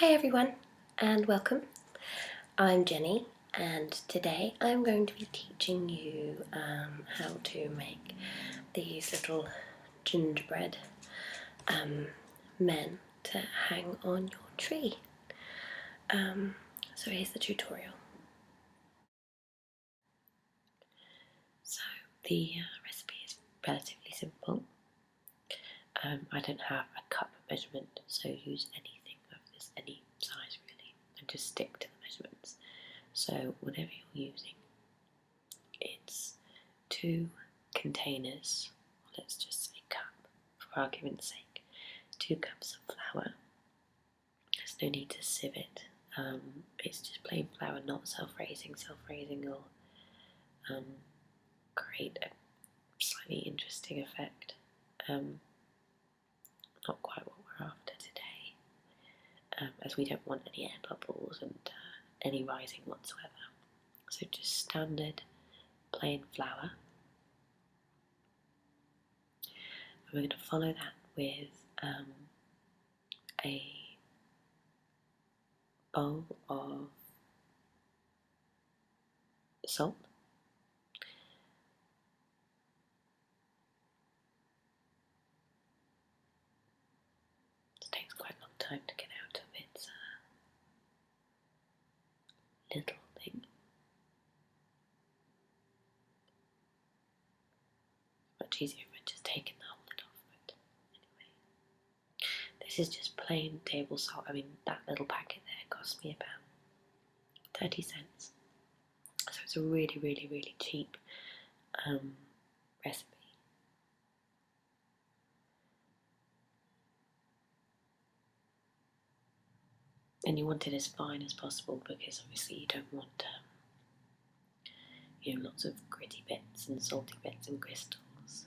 Hi everyone and welcome. I'm Jenny and today I'm going to be teaching you how to make these little gingerbread men to hang on your tree. So here's the tutorial. So the recipe is relatively simple. I don't have a cup measurement, so use anything of this, any size really, and just stick to the measurements. So whatever you're using, it's 2 containers, let's just say cup for argument's sake, 2 cups of flour. There's no need to sieve it. It's just plain flour, not self-raising. Self-raising will create a slightly interesting effect. Not quite what we're after today, as we don't want any air bubbles and any rising whatsoever. So just standard plain flour. And we're going to follow that with a bowl of salt. It takes quite a long time to get out of its little thing. Much easier if I'd just taken the whole lid off, but anyway. This is just plain table salt. I mean, that little packet there cost me about 30 cents. So it's a really, really, really cheap recipe. And you want it as fine as possible because obviously you don't want lots of gritty bits and salty bits and crystals.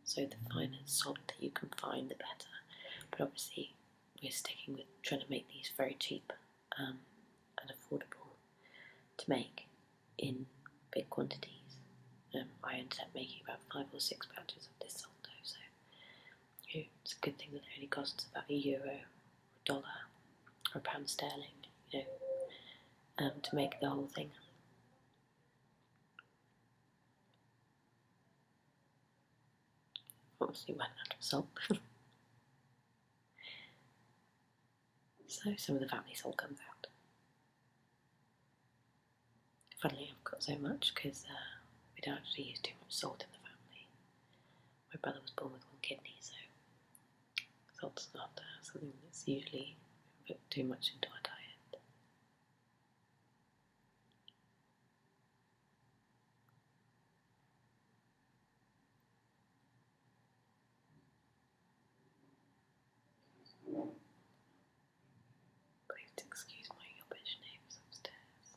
So the finer salt that you can find, the better. But obviously we're sticking with trying to make these very cheap and affordable to make in big quantities. I ended up making about 5 or 6 batches of this salt dough, so it's a good thing that it only costs about €1, or $1, or £1 sterling, to make the whole thing. Obviously went out of salt. So some of the family salt comes out. Funnily, I've got so much because we don't actually use too much salt in the family. My brother was born with 1 kidney, so salt's not something that's usually put too much into our diet. Please excuse my yobbish neighbours upstairs.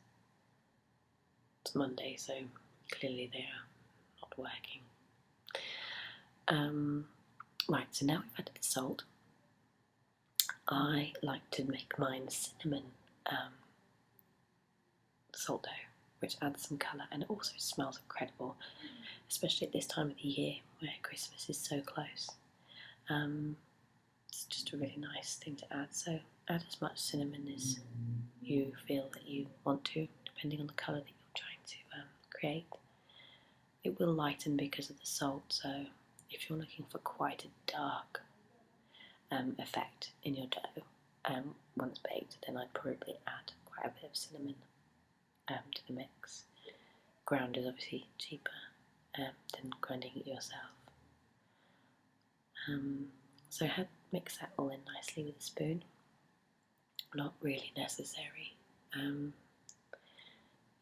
It's Monday, so clearly they are not working. Right, so now we've added the salt. I like to make mine cinnamon salt dough, which adds some colour and it also smells incredible, especially at this time of the year where Christmas is so close. It's just a really nice thing to add, so add as much cinnamon as you feel that you want to, depending on the colour that you're trying to create. It will lighten because of the salt, so if you're looking for quite a dark effect in your dough once baked, then I'd probably add quite a bit of cinnamon to the mix. Ground is obviously cheaper than grinding it yourself. So mix that all in nicely with a spoon. Not really necessary.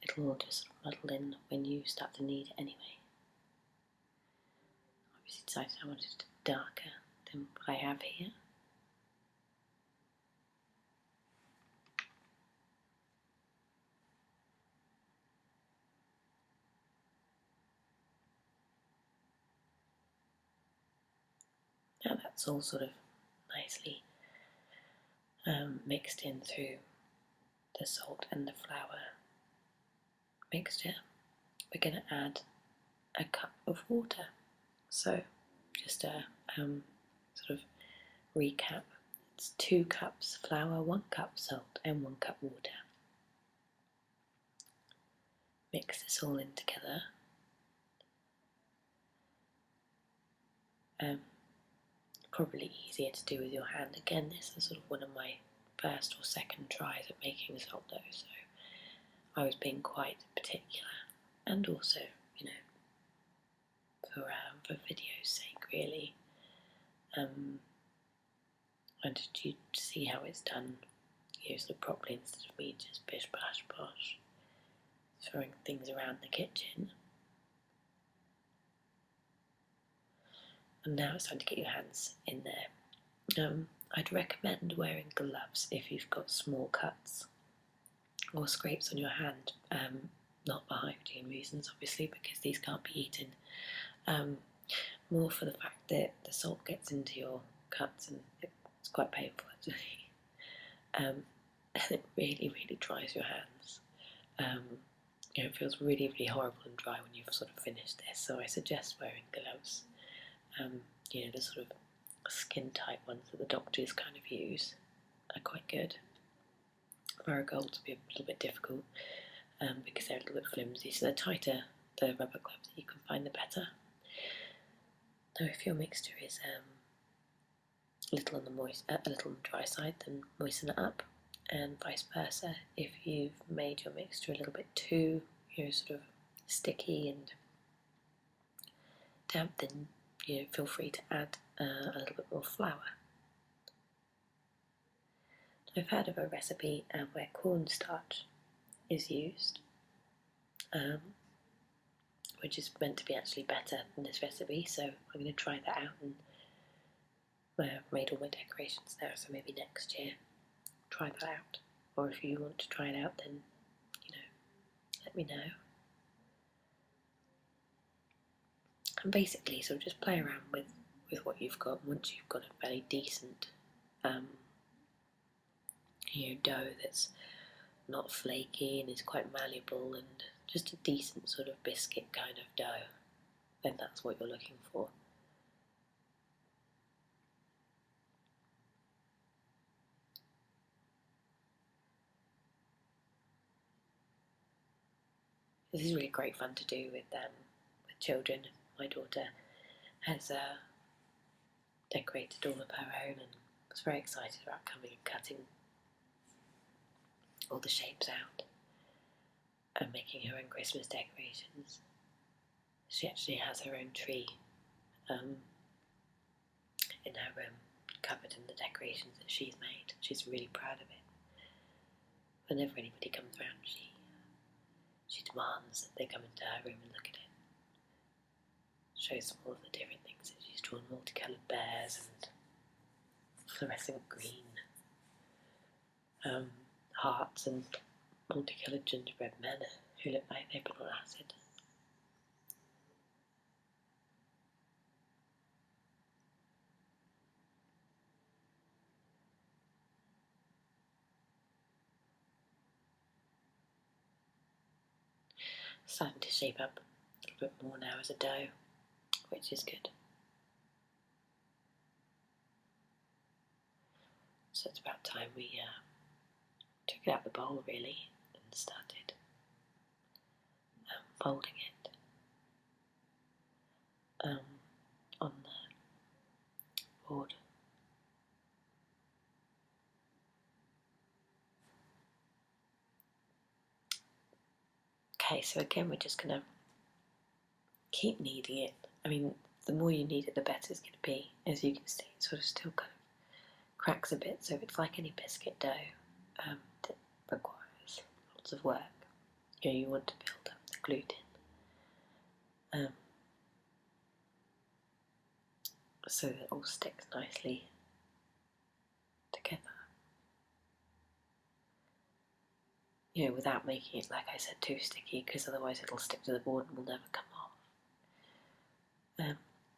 It'll all just muddle in when you start to knead it anyway. Obviously decided I wanted it darker than what I have here. Now that's all sort of nicely mixed in through the salt and the flour mixture. We're going to add a cup of water. So just a sort of recap. It's 2 cups flour, 1 cup salt and 1 cup water. Mix this all in together. Probably easier to do with your hand. Again, this is sort of one of my first or second tries at making salt dough, so I was being quite particular, and also, you know, for video's sake, really. I wanted you to see how it's done, sort of properly, instead of me just bish bash bosh throwing things around the kitchen. And now it's time to get your hands in there. I'd recommend wearing gloves if you've got small cuts or scrapes on your hand, not for hygiene reasons obviously, because these can't be eaten, more for the fact that the salt gets into your cuts and it's quite painful actually, and it really, really dries your hands. It feels really, really horrible and dry when you've sort of finished this, so I suggest wearing gloves. The sort of skin tight ones that the doctors kind of use are quite good. Marigolds will be a little bit difficult because they're a little bit flimsy, so the tighter the rubber gloves that you can find, the better. Now, if your mixture is a little on the dry side, then moisten it up, and vice versa. If you've made your mixture a little bit too, sort of sticky and damp, then feel free to add a little bit more flour. I've heard of a recipe where cornstarch is used, which is meant to be actually better than this recipe, so I'm going to try that out. And I've made all my decorations now, so maybe next year try that out. Or if you want to try it out, then let me know. And basically, so just play around with what you've got. Once you've got a very decent dough that's not flaky and is quite malleable and just a decent sort of biscuit kind of dough, then that's what you're looking for. This is really great fun to do with children. My daughter has decorated all of her own and was very excited about coming and cutting all the shapes out and making her own Christmas decorations. She actually has her own tree in her room, covered in the decorations that she's made. She's really proud of it. Whenever anybody comes around, she demands that they come into her room and look at it. Shows them all of the different things that she's drawn, multicoloured bears and fluorescent green hearts and multicoloured gingerbread men who look like they've been on acid. Starting to shape up a little bit more now as a dough, which is good. So it's about time we took it out of the bowl really and started folding it on the board. Okay, so again we're just going to keep kneading it. I mean, the more you knead it, the better it's going to be. As you can see, it sort of still kind of cracks a bit, so it's like any biscuit dough that requires lots of work. You want to build up the gluten so that it all sticks nicely together. Without making it, like I said, too sticky, because otherwise it'll stick to the board and will never come off.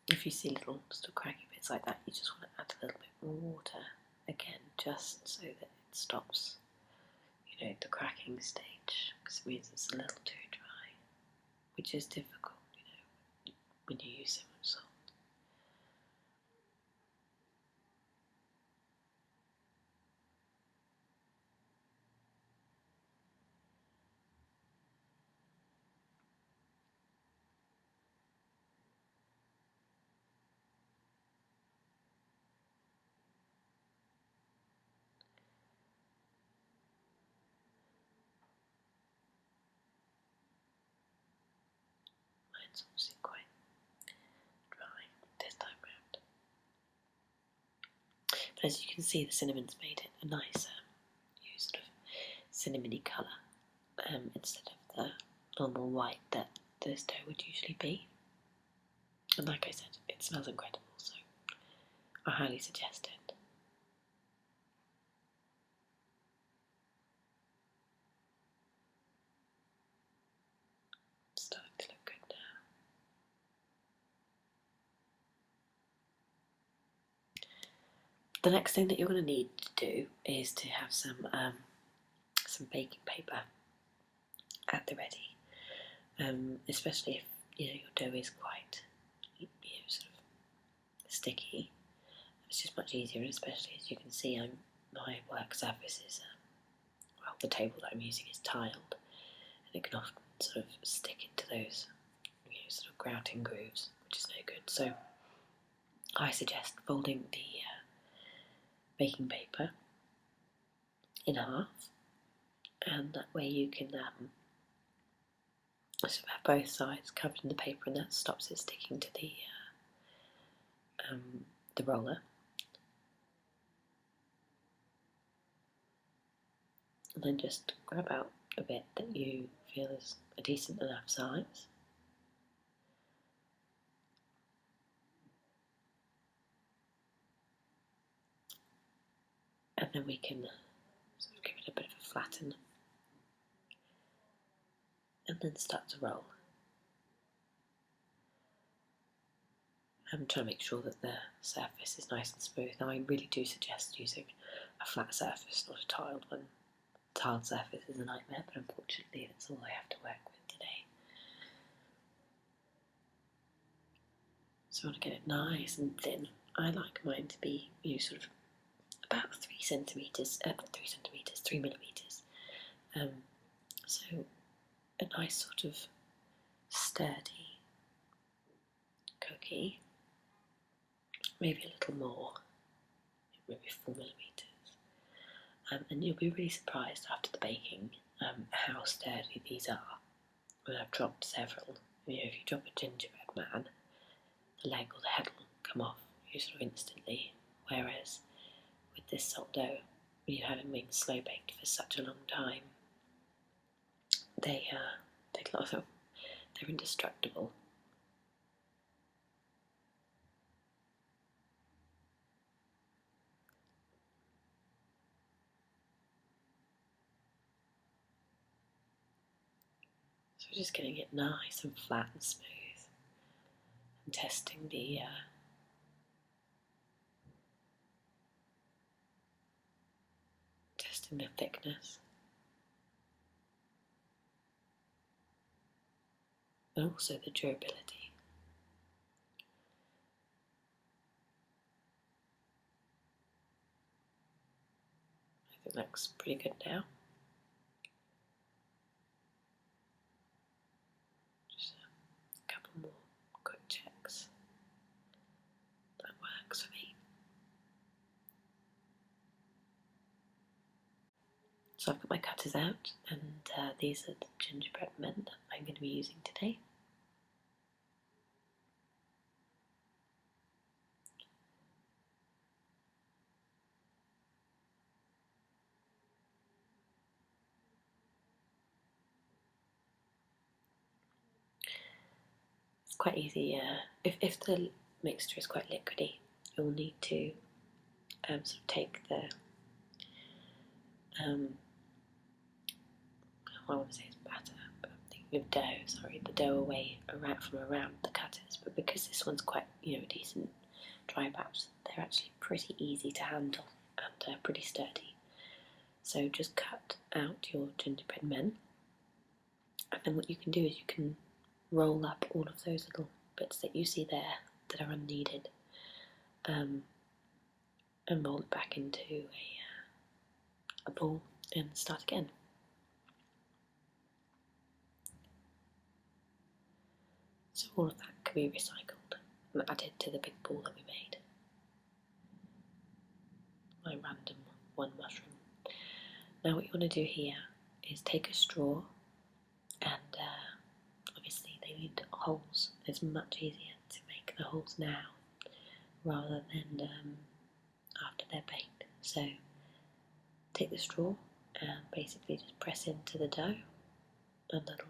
If you see little sort of cracky bits like that, you just want to add a little bit more water, again, just so that it stops, the cracking stage, because it means it's a little too dry, which is difficult, when you use so much salt. it's obviously quite dry this time round. But as you can see, the cinnamon's made it a nice sort of cinnamony colour instead of the normal white that this dough would usually be. And like I said, it smells incredible, so I highly suggest it. It's starting to look good now. The next thing that you're going to need to do is to have some baking paper at the ready, especially if your dough is quite sort of sticky. It's just much easier, especially as you can see, my work surface is well, the table that I'm using is tiled, and it can often sort of stick into those sort of grouting grooves, which is no good. So I suggest folding the baking paper in half, and that way you can sort of have both sides covered in the paper, and that stops it sticking to the roller. And then just grab out a bit that you feel is a decent enough size. And then we can sort of give it a bit of a flatten and then start to roll. I'm trying to make sure that the surface is nice and smooth. Now I really do suggest using a flat surface, not a tiled one. Tiled surface is a nightmare, but unfortunately that's all I have to work with today. So I want to get it nice and thin. I like mine to be sort of about 3 millimetres. So a nice sort of sturdy cookie, maybe a little more, maybe 4 millimetres. And you'll be really surprised after the baking how sturdy these are. When I've dropped several, if you drop a gingerbread man, the leg or the head will come off sort of instantly, whereas with this salt dough, you haven't been slow baked for such a long time, they take a lot of, they're indestructible. So just getting it nice and flat and smooth, and testing the thickness, and also the durability. I think that looks pretty good now. Just a couple more quick checks. That works for me. So I've got my cutters out, and these are the gingerbread men that I'm going to be using today. It's quite easy. If the mixture is quite liquidy, you'll need to sort of take the I want to say it's batter, but I'm thinking of dough. Sorry, the dough away from around the cutters. But because this one's quite a decent dry batch, they're actually pretty easy to handle and pretty sturdy. So just cut out your gingerbread men, and then what you can do is you can roll up all of those little bits that you see there that are unneeded, and roll it back into a ball and start again. So all of that can be recycled and added to the big ball that we made. My random one mushroom. Now what you want to do here is take a straw, and obviously they need holes. It's much easier to make the holes now rather than after they're baked. So take the straw and basically just press into the dough and it'll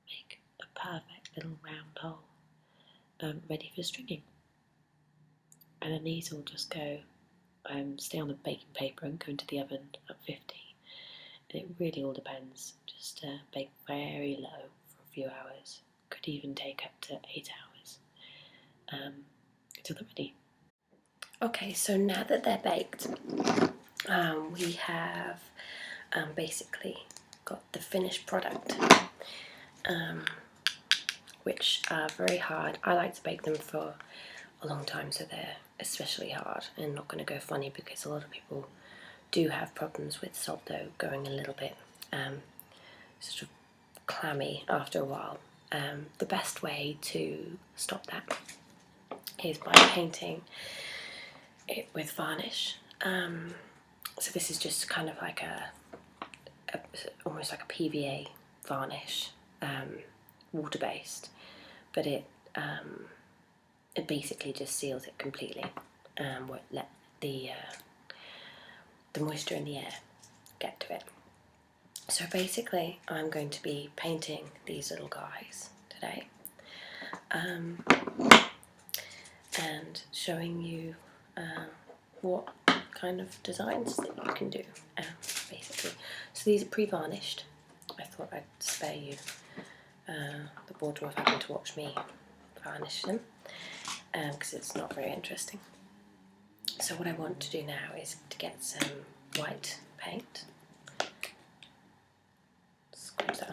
make a perfect little round hole ready for stringing. And then these will just go, stay on the baking paper and go into the oven at 50. And it really all depends. Just bake very low for a few hours. Could even take up to 8 hours until they're ready. Okay, so now that they're baked, we have basically got the finished product, which are very hard. I like to bake them for a long time, so they're especially hard and not going to go funny, because a lot of people do have problems with soft dough going a little bit sort of clammy after a while. The best way to stop that is by painting it with varnish. So this is just kind of like almost like a PVA varnish, water-based, but it basically just seals it completely, won't let the moisture in the air get to it. So basically I'm going to be painting these little guys today, and showing you what kind of designs that you can do, basically. So these are pre-varnished. I thought I'd spare you the boredom of having to watch me varnish them, because it's not very interesting. So what I want to do now is to get some white paint. What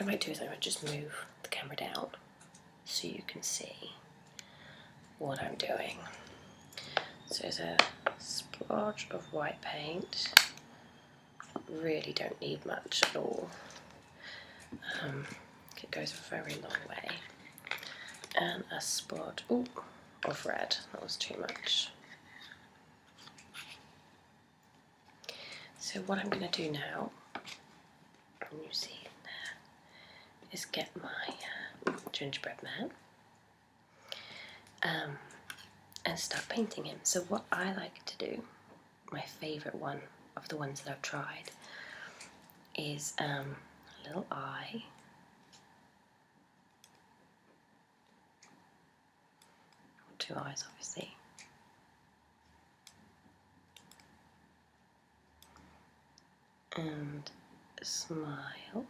I might do is I might just move the camera down so you can see what I'm doing. So there's a splodge of white paint. Really don't need much at all. It goes a very long way. And a spot of red. That was too much. So what I'm going to do now, and you see it there, is get my gingerbread man and start painting him. So what I like to do, my favourite one of the ones that I've tried, is a little eye. Two eyes, obviously. And a smile.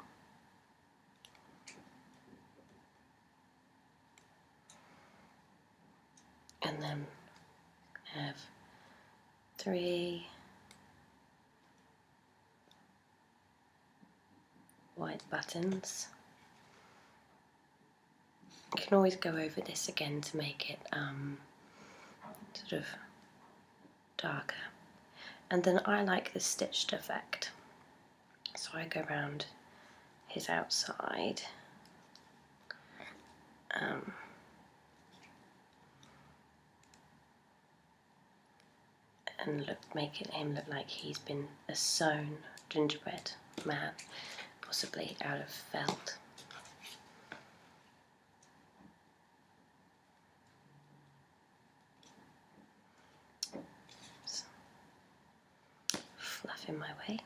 And then have 3 white buttons. You can always go over this again to make it sort of darker. And then I like the stitched effect, so I go around his outside, and making him look like he's been a sewn gingerbread man, possibly out of felt. So, fluffing my way.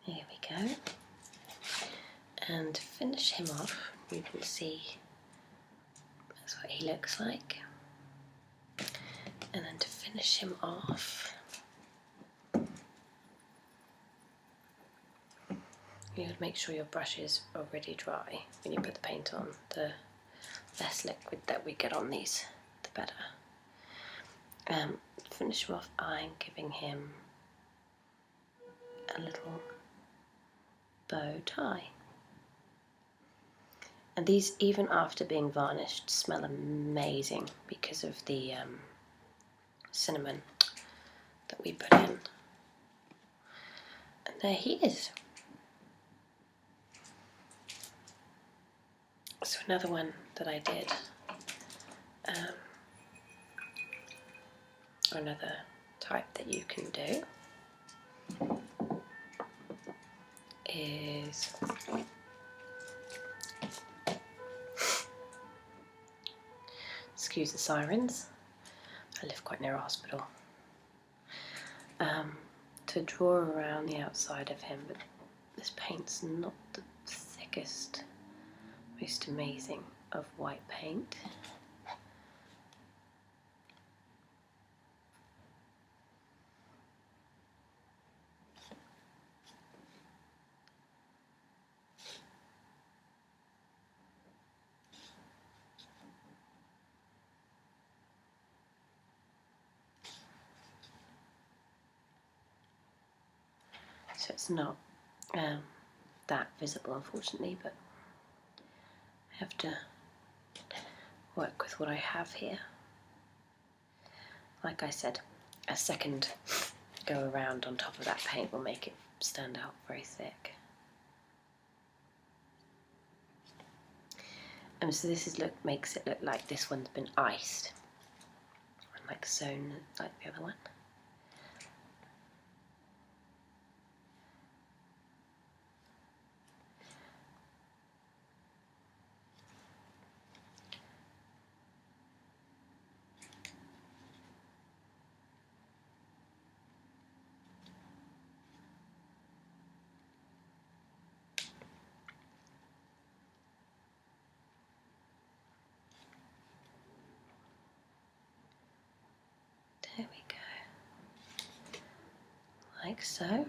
Here we go. And to finish him off, you can see that's what he looks like. And then to finish him off, you would make sure your brushes are already dry when you put the paint on. The less liquid that we get on these, the better. Finish him off, I'm giving him a little bow tie. And these, even after being varnished, smell amazing because of the cinnamon that that we put in. And there he is. So another one that I did, another type that you can do is excuse the sirens, I live quite near a hospital, to draw around the outside of him, but this paint's not the thickest, most amazing of white paint. So it's not that visible, unfortunately, but I have to work with what I have here. Like I said, a second go around on top of that paint will make it stand out very thick. And so this makes it look like this one's been iced and like sewn like the other one. There we go, like so. And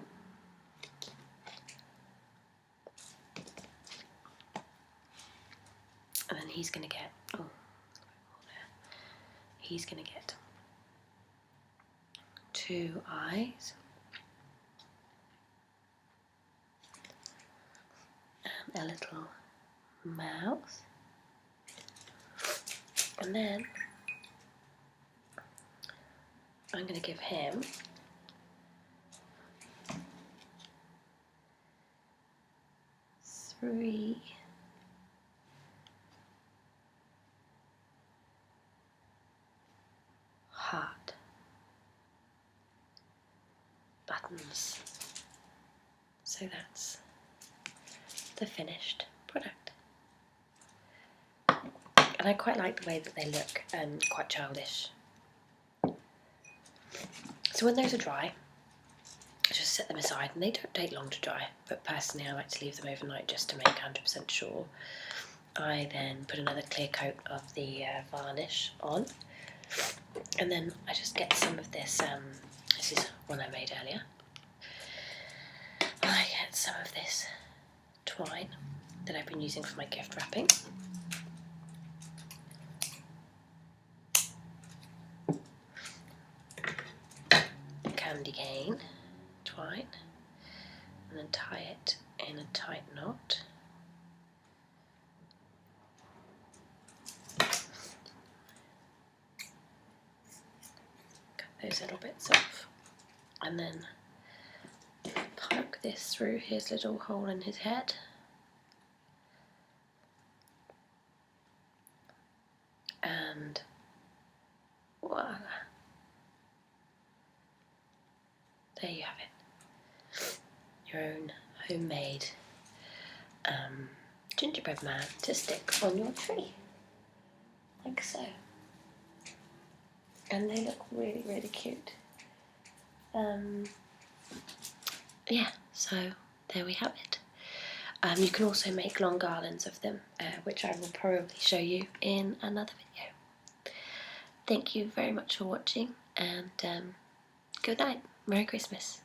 then he's going to get, he's going to get 2 eyes and a little mouth, and then I'm going to give him three heart buttons. So that's the finished product. And I quite like the way that they look, quite childish. So when those are dry, just set them aside, and they don't take long to dry, but personally I like to leave them overnight just to make 100% sure. I then put another clear coat of the varnish on, and then I just get some of this, this is one I made earlier, I get some of this twine that I've been using for my gift wrapping. Candy cane twine, and then tie it in a tight knot. Cut those little bits off, and then poke this through his little hole in his head. And voila! There you have it. Your own homemade gingerbread man to stick on your tree, like so. And they look really, really cute. Yeah, so there we have it. You can also make long garlands of them, which I will probably show you in another video. Thank you very much for watching, and good night. Merry Christmas.